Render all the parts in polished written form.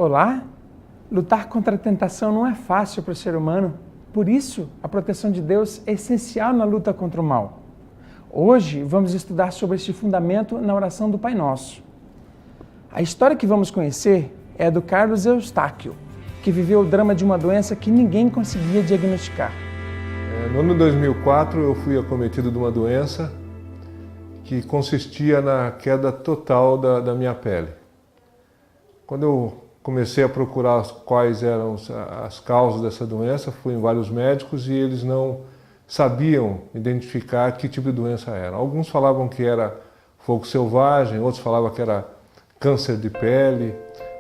Olá! Lutar contra a tentação não é fácil para o ser humano. Por isso, a proteção de Deus é essencial na luta contra o mal. Hoje, vamos estudar sobre este fundamento na oração do Pai Nosso. A história que vamos conhecer é a do Carlos Eustáquio, que viveu o drama de uma doença que ninguém conseguia diagnosticar. No ano 2004, eu fui acometido de uma doença que consistia na queda total da minha pele. Quando eu comecei a procurar quais eram as causas dessa doença, fui em vários médicos e eles não sabiam identificar que tipo de doença era. Alguns falavam que era fogo selvagem, outros falavam que era câncer de pele.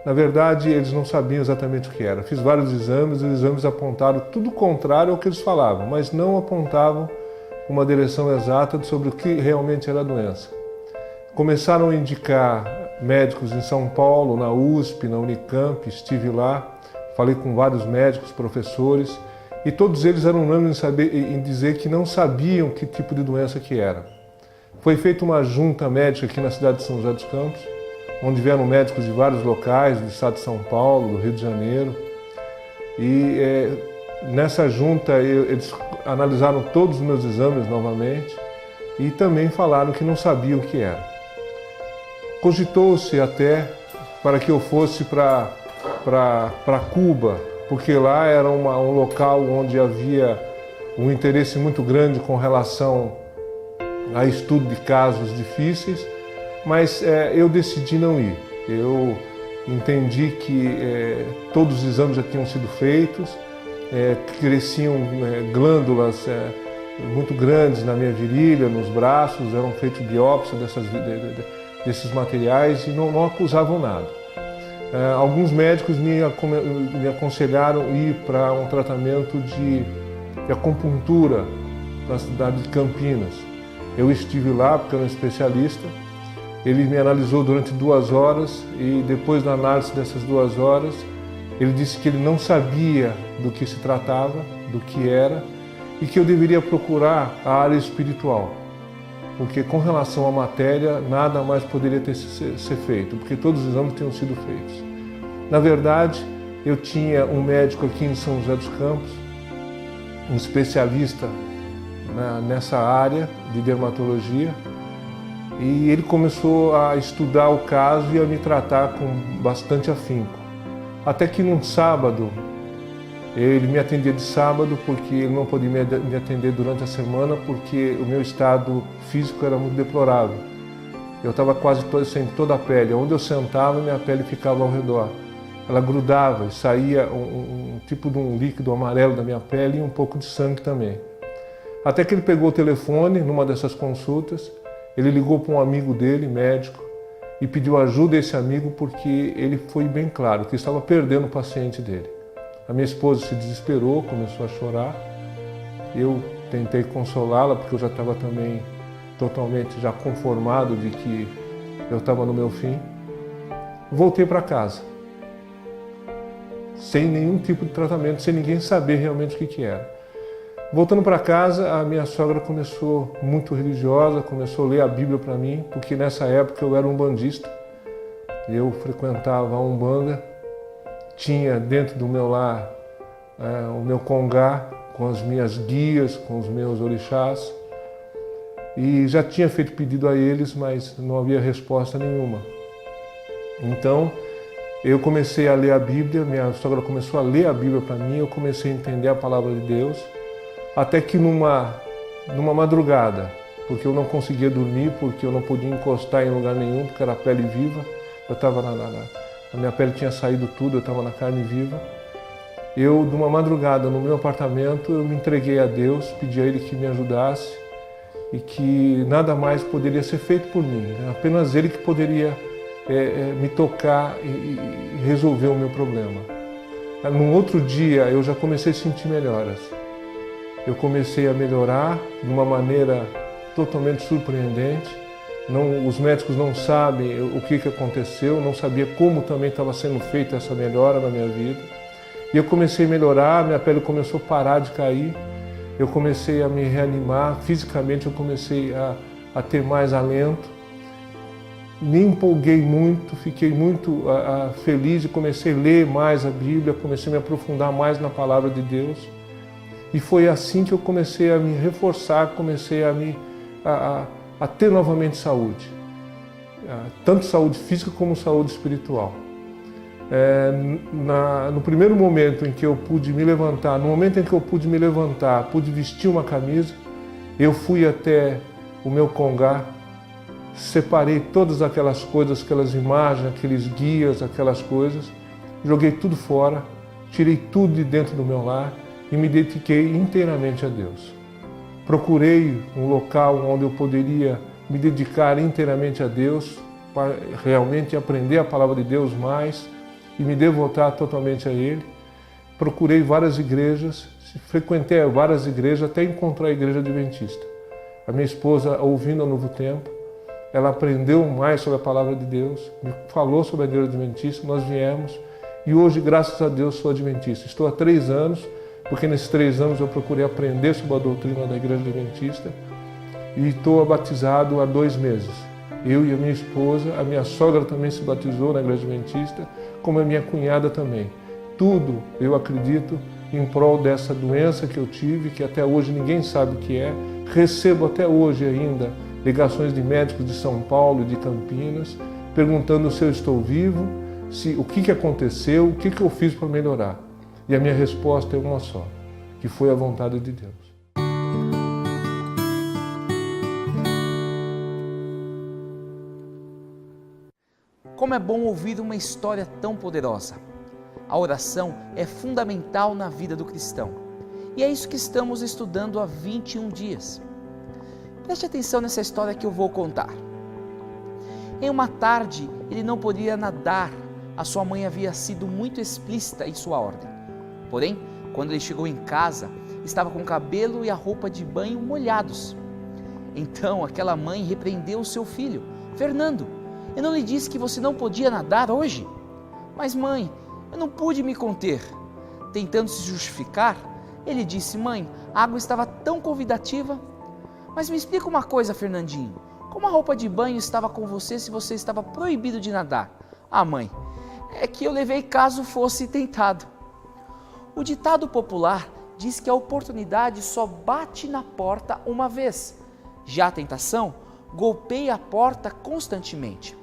Na verdade, eles não sabiam exatamente o que era. Fiz vários exames, os exames apontaram tudo contrário ao que eles falavam, mas não apontavam uma direção exata sobre o que realmente era a doença. Começaram a indicar médicos em São Paulo, na USP, na Unicamp, estive lá, falei com vários médicos, professores, e todos eles eram unânimes em dizer que não sabiam que tipo de doença que era. Foi feita uma junta médica aqui na cidade de São José dos Campos, onde vieram médicos de vários locais, do estado de São Paulo, do Rio de Janeiro, e nessa junta eles analisaram todos os meus exames novamente e também falaram que não sabiam o que era. Cogitou-se até para que eu fosse para Cuba, porque lá era um local onde havia um interesse muito grande com relação a estudo de casos difíceis, mas eu decidi não ir. Eu entendi que todos os exames já tinham sido feitos, cresciam glândulas muito grandes na minha virilha, nos braços, eram feitas biópsias desses materiais e não acusavam nada. Alguns médicos me aconselharam ir para um tratamento de acupuntura na cidade de Campinas. Eu estive lá porque eu era um especialista. Ele me analisou durante 2 horas e depois da análise dessas 2 horas, ele disse que ele não sabia do que se tratava, do que era e que eu deveria procurar a área espiritual. Porque com relação à matéria, nada mais poderia ser feito, porque todos os exames tinham sido feitos. Na verdade, eu tinha um médico aqui em São José dos Campos, um especialista nessa área de dermatologia, e ele começou a estudar o caso e a me tratar com bastante afinco. Até que num sábado, ele me atendia de sábado porque ele não podia me atender durante a semana porque o meu estado físico era muito deplorável. Eu estava quase sem toda a pele. Onde eu sentava, minha pele ficava ao redor. Ela grudava e saía um tipo de um líquido amarelo da minha pele e um pouco de sangue também. Até que ele pegou o telefone numa dessas consultas, ele ligou para um amigo dele, médico, e pediu ajuda a esse amigo porque ele foi bem claro que estava perdendo o paciente dele. A minha esposa se desesperou, começou a chorar. Eu tentei consolá-la porque eu já estava também totalmente já conformado de que eu estava no meu fim. Voltei para casa, sem nenhum tipo de tratamento, sem ninguém saber realmente o que era. Voltando para casa, a minha sogra começou muito religiosa, começou a ler a Bíblia para mim, porque nessa época eu era umbandista. Eu frequentava a Umbanda, tinha dentro do meu lar o meu congá, com as minhas guias, com os meus orixás, e já tinha feito pedido a eles, mas não havia resposta nenhuma. Então, eu comecei a ler a Bíblia, minha sogra começou a ler a Bíblia para mim, eu comecei a entender a palavra de Deus, até que numa madrugada, porque eu não conseguia dormir, porque eu não podia encostar em lugar nenhum, porque era pele viva, eu estava a minha pele tinha saído tudo, eu estava na carne viva. Eu, numa madrugada, no meu apartamento, eu me entreguei a Deus, pedi a Ele que me ajudasse e que nada mais poderia ser feito por mim, né? Apenas Ele que poderia me tocar e resolver o meu problema. Num outro dia, eu já comecei a sentir melhoras. Eu comecei a melhorar de uma maneira totalmente surpreendente. Os médicos não sabem o que aconteceu, não sabia como também estava sendo feita essa melhora na minha vida. E eu comecei a melhorar, minha pele começou a parar de cair, eu comecei a me reanimar, fisicamente eu comecei a ter mais alento. me empolguei muito, fiquei muito feliz e comecei a ler mais a Bíblia, comecei a me aprofundar mais na palavra de Deus. E foi assim que eu comecei a me reforçar, comecei a ter novamente saúde. Tanto saúde física como saúde espiritual. No primeiro momento em que eu pude me levantar, pude vestir uma camisa, eu fui até o meu congá, separei todas aquelas coisas, aquelas imagens, aqueles guias, aquelas coisas, joguei tudo fora, tirei tudo de dentro do meu lar e me dediquei inteiramente a Deus. Procurei um local onde eu poderia me dedicar inteiramente a Deus, para realmente aprender a palavra de Deus mais e me devotar totalmente a Ele. Procurei várias igrejas, frequentei várias igrejas até encontrar a igreja adventista. A minha esposa, ouvindo a Novo Tempo, ela aprendeu mais sobre a palavra de Deus, me falou sobre a igreja adventista, nós viemos e hoje, graças a Deus, sou adventista. Estou há 3 anos, porque nesses 3 anos eu procurei aprender sobre a doutrina da igreja adventista e estou batizado há 2 meses. Eu e a minha esposa, a minha sogra também se batizou na igreja adventista, como a minha cunhada também. Tudo, eu acredito, em prol dessa doença que eu tive, que até hoje ninguém sabe o que é. Recebo até hoje ainda ligações de médicos de São Paulo e de Campinas, perguntando se eu estou vivo, o que aconteceu, o que eu fiz para melhorar. E a minha resposta é uma só, que foi a vontade de Deus. Como é bom ouvir uma história tão poderosa. A oração é fundamental na vida do cristão. E é isso que estamos estudando há 21 dias. Preste atenção nessa história que eu vou contar. Em uma tarde, ele não podia nadar. A sua mãe havia sido muito explícita em sua ordem. Porém, quando ele chegou em casa, estava com o cabelo e a roupa de banho molhados. Então, aquela mãe repreendeu o seu filho. Fernando, eu não lhe disse que você não podia nadar hoje? Mas mãe, eu não pude me conter. Tentando se justificar, ele disse, mãe, a água estava tão convidativa. Mas me explica uma coisa, Fernandinho, como a roupa de banho estava com você se você estava proibido de nadar? Ah, mãe, é que eu levei caso fosse tentado. O ditado popular diz que a oportunidade só bate na porta uma vez. Já a tentação golpeia a porta constantemente.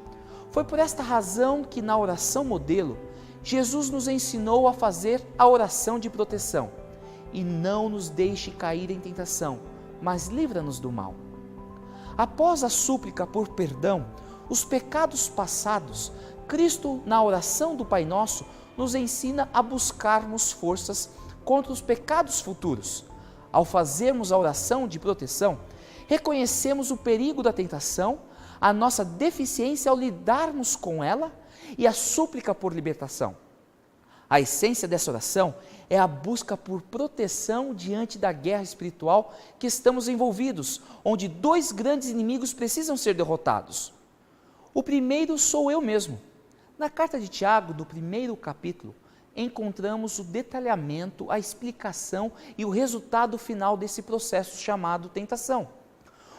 Foi por esta razão que na oração modelo, Jesus nos ensinou a fazer a oração de proteção. E não nos deixe cair em tentação, mas livra-nos do mal. Após a súplica por perdão, os pecados passados, Cristo, na oração do Pai Nosso, nos ensina a buscarmos forças contra os pecados futuros. Ao fazermos a oração de proteção, reconhecemos o perigo da tentação, a nossa deficiência ao lidarmos com ela e a súplica por libertação. A essência dessa oração é a busca por proteção diante da guerra espiritual que estamos envolvidos, onde 2 grandes inimigos precisam ser derrotados. O primeiro sou eu mesmo. Na carta de Tiago, do 1º capítulo, encontramos o detalhamento, a explicação e o resultado final desse processo chamado tentação.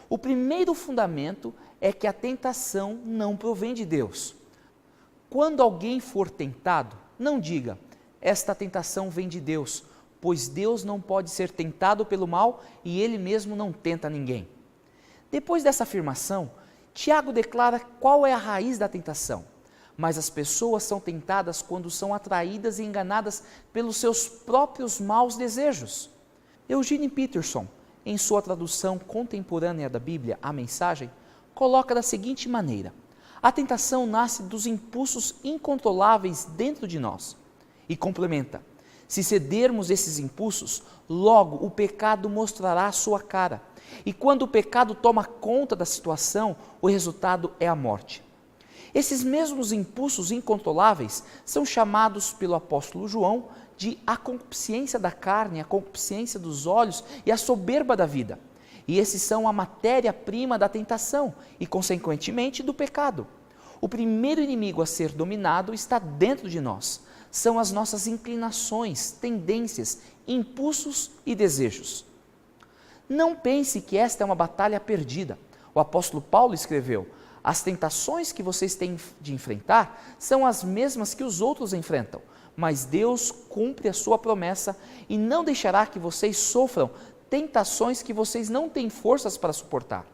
O primeiro fundamento é que a tentação não provém de Deus. Quando alguém for tentado, não diga, esta tentação vem de Deus, pois Deus não pode ser tentado pelo mal e Ele mesmo não tenta ninguém. Depois dessa afirmação, Tiago declara qual é a raiz da tentação. Mas as pessoas são tentadas quando são atraídas e enganadas pelos seus próprios maus desejos. Eugene Peterson, em sua tradução contemporânea da Bíblia, A Mensagem, coloca da seguinte maneira: a tentação nasce dos impulsos incontroláveis dentro de nós. E complementa: se cedermos esses impulsos, logo o pecado mostrará a sua cara. E quando o pecado toma conta da situação, o resultado é a morte. Esses mesmos impulsos incontroláveis são chamados pelo apóstolo João de a concupiscência da carne, a concupiscência dos olhos e a soberba da vida. E esses são a matéria-prima da tentação e, consequentemente, do pecado. O primeiro inimigo a ser dominado está dentro de nós. São as nossas inclinações, tendências, impulsos e desejos. Não pense que esta é uma batalha perdida. O apóstolo Paulo escreveu: As tentações que vocês têm de enfrentar são as mesmas que os outros enfrentam, mas Deus cumpre a sua promessa e não deixará que vocês sofram tentações que vocês não têm forças para suportar.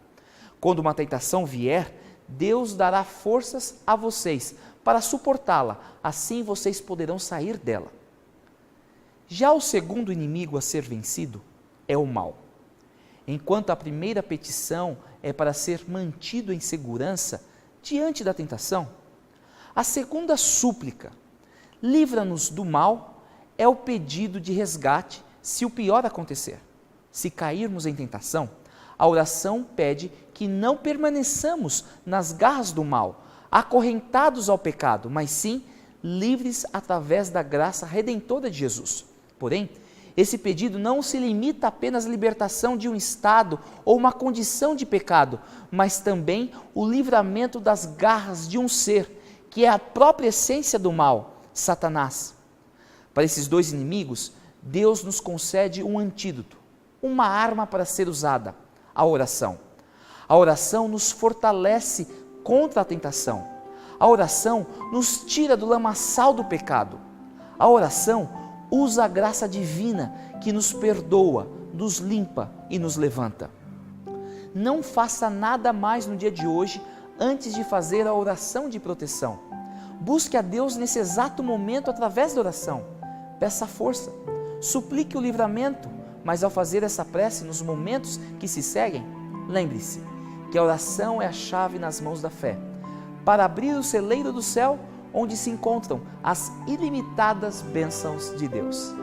Quando uma tentação vier, Deus dará forças a vocês para suportá-la, assim vocês poderão sair dela. Já o segundo inimigo a ser vencido é o mal. Enquanto a primeira petição é para ser mantido em segurança diante da tentação, a segunda súplica, livra-nos do mal, é o pedido de resgate se o pior acontecer. Se cairmos em tentação, a oração pede que não permaneçamos nas garras do mal, acorrentados ao pecado, mas sim livres através da graça redentora de Jesus. Porém, esse pedido não se limita apenas à libertação de um estado ou uma condição de pecado, mas também o livramento das garras de um ser, que é a própria essência do mal, Satanás. Para esses dois inimigos, Deus nos concede um antídoto, uma arma para ser usada, a oração. A oração nos fortalece contra a tentação. A oração nos tira do lamaçal do pecado. A oração usa a graça divina que nos perdoa, nos limpa e nos levanta. Não faça nada mais no dia de hoje antes de fazer a oração de proteção. Busque a Deus nesse exato momento através da oração. Peça força, suplique o livramento, mas ao fazer essa prece nos momentos que se seguem, lembre-se que a oração é a chave nas mãos da fé, para abrir o celeiro do céu onde se encontram as ilimitadas bênçãos de Deus.